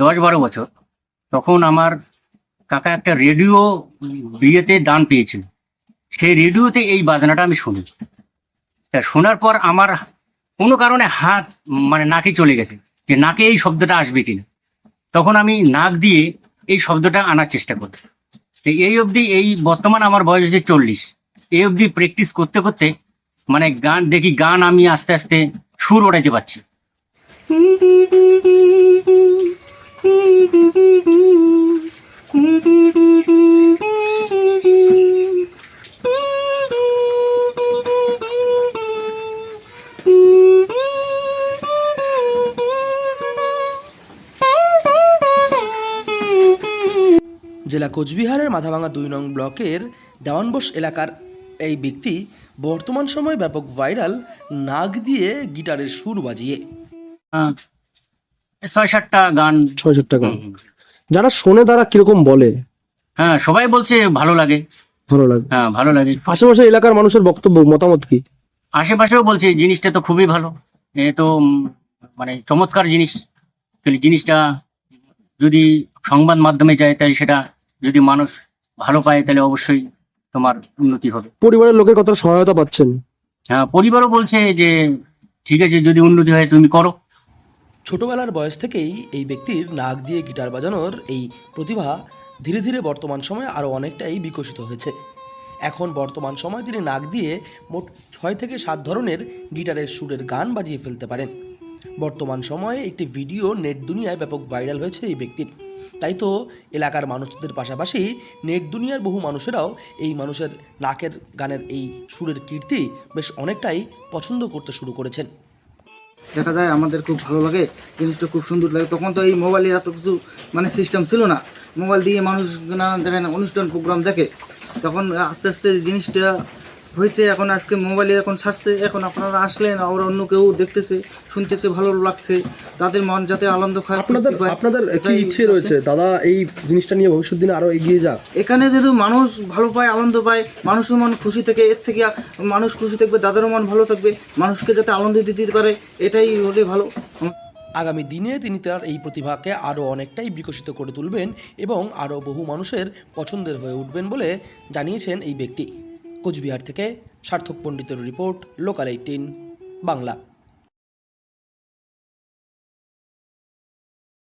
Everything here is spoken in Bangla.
10-12 বছর, তখন আমার কাকা একটা রেডিও বিয়েতে দান পেয়েছিল। সেই রেডিওতে এই বাজনাটা আমি শুনি। তা শোনার পর আমার কোনো কারণে হাত মানে নাকে চলে গেছে, যে নাকে এই শব্দটা আসবে কিনা। তখন আমি নাক দিয়ে এই শব্দটা আনার চেষ্টা করি। তো এই অবধি, এই বর্তমান আমার বয়স হচ্ছে 40, এই অবধি প্র্যাকটিস করতে করতে মানে গান আমি আস্তে আস্তে সুর ওঠাইতে পারছি। জেলা কোচবিহারের মাথাভাঙা 2 নং ব্লকের দেওয়ানবোস এলাকার এই ব্যক্তি বর্তমান সময়ে ব্যাপক ভাইরাল নাক দিয়ে গিটারের সুর বাজিয়ে। 6-7টা গান। 6-7টা গান। হুম। যারা শোনে তারা কিরকম বলে? হ্যাঁ, সবাই বলছে ভালো লাগে। ভালো লাগে। হ্যাঁ, ভালো লাগে। আশেপাশে এলাকার মানুষের বক্তব্য মতামত কি? আশেপাশেও বলছে জিনিসটা তো খুবই ভালো, এ তো মানে চমৎকার জিনিস। তাহলে জিনিসটা যদি সংবাদ মাধ্যমে যায়, তাহলে সেটা যদি মানুষ ভালো পায়, তাহলে অবশ্যই তোমার উন্নতি হবে। পরিবারের লোকের কত সহায়তা পাচ্ছেন? হ্যাঁ, পরিবারও বলছে যে ঠিক আছে, যদি উন্নতি হয় তুমি করো। ছোটবেলার বয়স থেকেই এই ব্যক্তির নাক দিয়ে গিটার বাজানোর এই প্রতিভা ধীরে ধীরে বর্তমান সময়ে আরও অনেকটাই বিকশিত হয়েছে। এখন বর্তমান সময়ে তিনি নাক দিয়ে মোট 6 থেকে 7 ধরনের গিটারের সুরের গান বাজিয়ে ফেলতে পারেন। বর্তমান সময়ে একটি ভিডিও নেট দুনিয়ায় ব্যাপক ভাইরাল হয়েছে এই ব্যক্তির। তাই তো এলাকার মানুষদের পাশাপাশি নেট দুনিয়ার বহু মানুষেরাও এই মানুষের নাকের গানের এই সুরের কীর্তি বেশ অনেকটাই পছন্দ করতে শুরু করেছেন। দেখা যায় আমাদের খুব ভালো লাগে, জিনিসটা খুব সুন্দর লাগে। তখন তো এই মোবাইলে এত কিছু মানে সিস্টেম ছিল না, মোবাইল দিয়ে মানুষ নানান জায়গায় অনুষ্ঠান প্রোগ্রাম দেখে। তখন আস্তে আস্তে জিনিসটা হয়েছে, এখন আজকে মোবাইলে এখন ছাড়ছে, এখন আপনারা আসলেন, আর অন্য কেউ দেখতেছে, শুনতেছে, ভালো লাগছে, তাদের মন যাতে আনন্দ খায়। আপনাদের কি ইচ্ছে রয়েছে দাদা এই জিনিসটা নিয়ে ভবিষ্যৎ দিনে আরো এগিয়ে যাক? এখানে যেহেতু মানুষ ভালো পায়, আনন্দ পায়, মানুষের মন খুশি থেকে, এর থেকে মানুষ খুশি থাকবে, দাদারও মন ভালো থাকবে, মানুষকে যাতে আনন্দ দিতে পারে, এটাই হলে ভালো। আগামী দিনে তিনি তার এই প্রতিভাকে আরও অনেকটাই বিকশিত করে তুলবেন এবং আরও বহু মানুষের পছন্দের হয়ে উঠবেন বলে জানিয়েছেন এই ব্যক্তি। কোচবিহার থেকে সার্থক পণ্ডিতের রিপোর্ট, লোকাল 18 বাংলা।